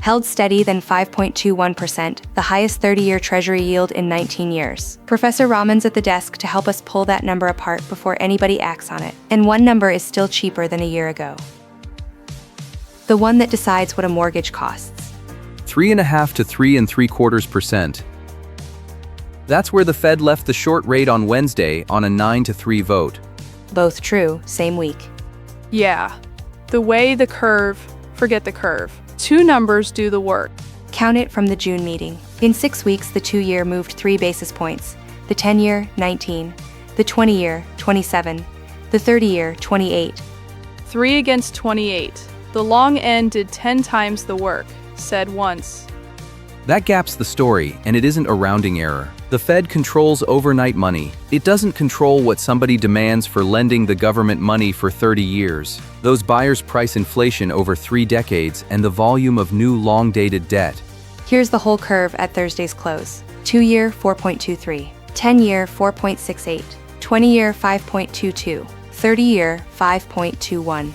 held steady then 5.21%, the highest 30-year Treasury yield in 19 years. Professor Raman's at the desk to help us pull that number apart before anybody acts on it. And one number is still cheaper than a year ago. The one that decides what a mortgage costs. 3.5 to 3.75%. That's where the Fed left the short rate on Wednesday on a 9-3 vote. Both true, same week. Yeah. The way the curve, forget the curve. Two numbers do the work. Count it from the June meeting. In 6 weeks, the 2-year moved 3 basis points, the 10-year, 19, the 20-year, 27, the 30-year, 28. 3 against 28. The long end did 10 times the work, said once. That gap's the story, and it isn't a rounding error. The Fed controls overnight money. It doesn't control what somebody demands for lending the government money for 30 years. Those buyers price inflation over 3 decades and the volume of new long-dated debt. Here's the whole curve at Thursday's close. 2-year, 4.23. 10-year, 4.68. 20-year, 5.22. 30-year, 5.21.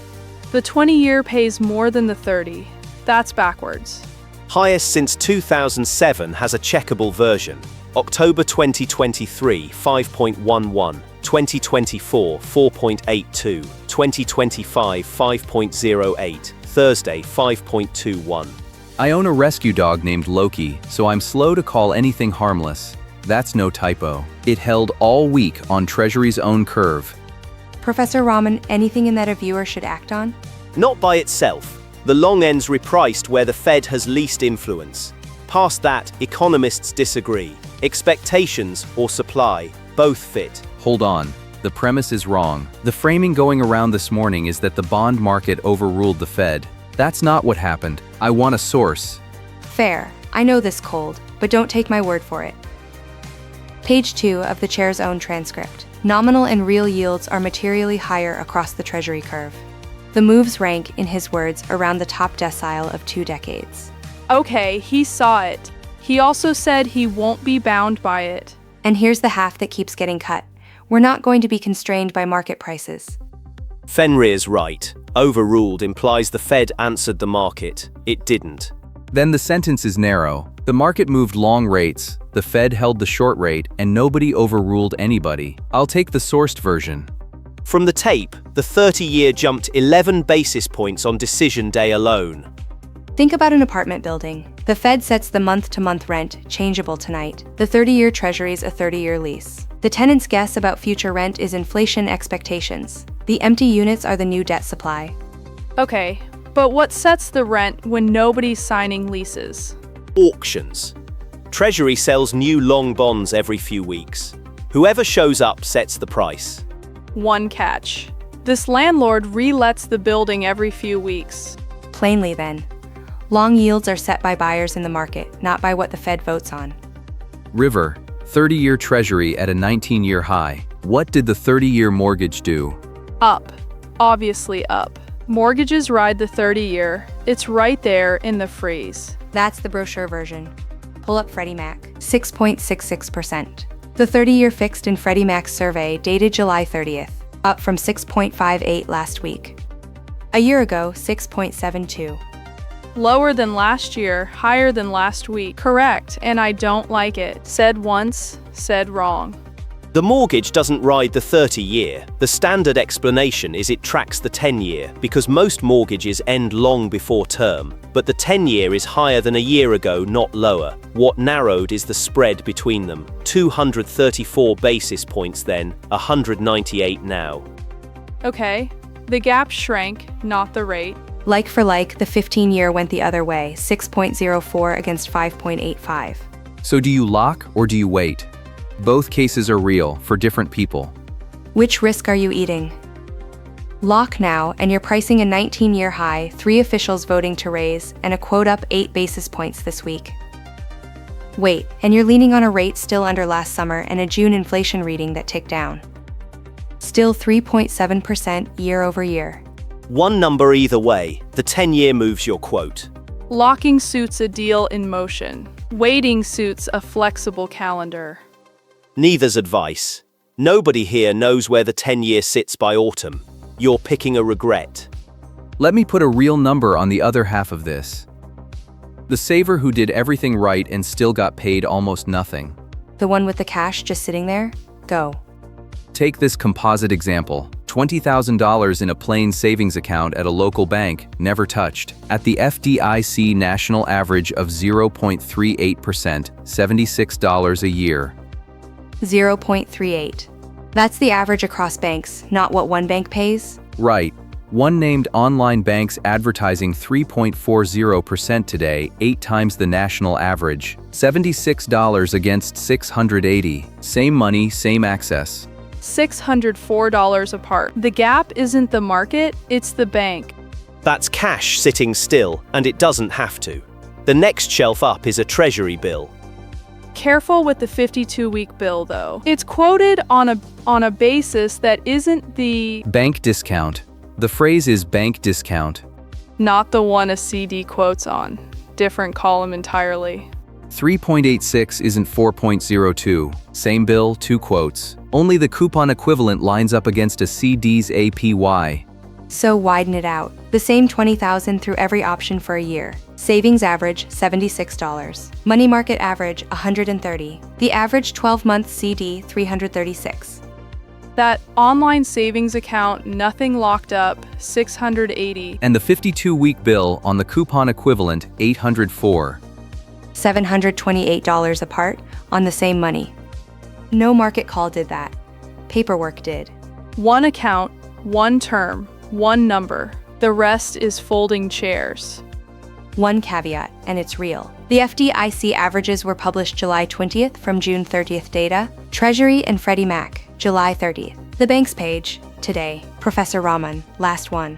The 20-year pays more than the 30. That's backwards. Highest since 2007 has a checkable version. October 2023, 5.11. 2024, 4.82. 2025, 5.08. Thursday, 5.21. I own a rescue dog named Loki, so I'm slow to call anything harmless. That's no typo. It held all week on Treasury's own curve. Professor Raman, anything in that a viewer should act on? Not by itself. The long end's repriced where the Fed has least influence. Past that, economists disagree. Expectations or supply, both fit. Hold on. The premise is wrong. The framing going around this morning is that the bond market overruled the Fed. That's not what happened. I want a source. Fair. I know this cold, but don't take my word for it. Page 2 of the chair's own transcript. Nominal and real yields are materially higher across the Treasury curve. The moves rank, in his words, around the top decile of 2 decades. Okay, he saw it. He also said he won't be bound by it. And here's the half that keeps getting cut. We're not going to be constrained by market prices. Fenrir's right. Overruled implies the Fed answered the market. It didn't. Then the sentence is narrow. The market moved long rates, the Fed held the short rate, and nobody overruled anybody. I'll take the sourced version. From the tape, the 30-year jumped 11 basis points on decision day alone. Think about an apartment building. The Fed sets the month-to-month rent, changeable tonight. The 30-year Treasury's a 30-year lease. The tenant's guess about future rent is inflation expectations. The empty units are the new debt supply. Okay, but what sets the rent when nobody's signing leases? Auctions. Treasury sells new long bonds every few weeks. Whoever shows up sets the price. One catch. This landlord relets the building every few weeks. Plainly then, long yields are set by buyers in the market, not by what the Fed votes on. River, 30-year Treasury at a 19-year high. What did the 30-year mortgage do? Up. Obviously up. Mortgages ride the 30-year. It's right there in the freeze. That's the brochure version. Pull up Freddie Mac. 6.66%. The 30-year fixed in Freddie Mac's survey dated July 30th, up from 6.58 last week. A year ago, 6.72. Lower than last year, higher than last week. Correct, and I don't like it. Said once, said wrong. The mortgage doesn't ride the 30-year. The standard explanation is it tracks the 10-year because most mortgages end long before term, but the 10-year is higher than a year ago, not lower. What narrowed is the spread between them. 234 basis points then, 198 now. Okay, the gap shrank, not the rate. Like for like, the 15-year went the other way, 6.04 against 5.85. So do you lock or do you wait? Both cases are real for different people. Which risk are you eating? Lock now, and you're pricing a 19-year high, 3 officials voting to raise, and a quote up 8 basis points this week. Wait, and you're leaning on a rate still under last summer and a June inflation reading that ticked down. Still 3.7% year over year. One number either way, the 10-year moves your quote. Locking suits a deal in motion. Waiting suits a flexible calendar. Neither's advice. Nobody here knows where the 10-year sits by autumn. You're picking a regret. Let me put a real number on the other half of this. The saver who did everything right and still got paid almost nothing. The one with the cash just sitting there? Go. Take this composite example. $20,000 in a plain savings account at a local bank, never touched. At the FDIC national average of 0.38%, $76 a year. 0.38. That's the average across banks, not what one bank pays? Right. One named online bank's advertising 3.40% today, 8 times the national average. $76 against $680. Same money, same access. $604 apart. The gap isn't the market, it's the bank. That's cash sitting still, and it doesn't have to. The next shelf up is a Treasury bill. Careful with the 52-week bill, though. It's quoted on a basis that isn't the Bank discount. The phrase is bank discount. not the one a CD quotes on. Different column entirely. 3.86 isn't 4.02. Same bill, 2 quotes. Only the coupon equivalent lines up against a CD's APY. So widen it out. The same $20,000 through every option for a year. Savings average, $76. Money market average, $130. The average 12-month CD, $336. That online savings account, nothing locked up, $680. And the 52-week bill on the coupon equivalent, $804. $728 apart on the same money. No market call did that. Paperwork did. One account, one term, one number. The rest is folding chairs. One caveat, and it's real. The FDIC averages were published July 20th from June 30th data. Treasury and Freddie Mac, July 30th. The banks page, today. Professor Rahman, last one.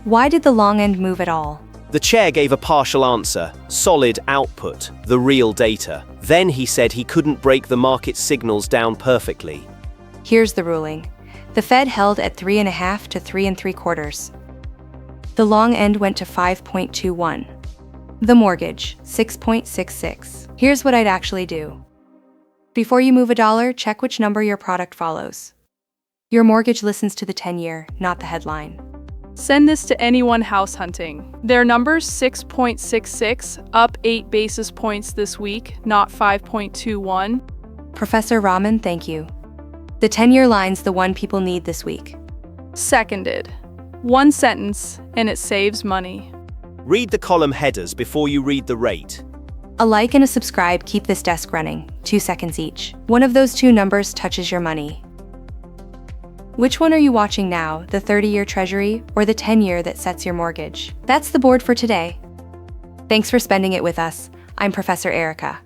Why did the long end move at all? The chair gave a partial answer, solid output, the real data. Then he said he couldn't break the market signals down perfectly. Here's the ruling. The Fed held at 3.5 to 3 3/4. The long end went to 5.21. The mortgage, 6.66. Here's what I'd actually do. Before you move a dollar, check which number your product follows. Your mortgage listens to the 10-year, not the headline. Send this to anyone house hunting. Their number's 6.66, up 8 basis points this week, not 5.21. Professor Rahman, thank you. The 10-year line's the one people need this week. Seconded. One sentence, and it saves money. Read the column headers before you read the rate. A like and a subscribe keep this desk running, 2 seconds each. One of those two numbers touches your money. Which one are you watching now, the 30-year Treasury or the 10-year that sets your mortgage? That's the board for today. Thanks for spending it with us. I'm Professor Erica.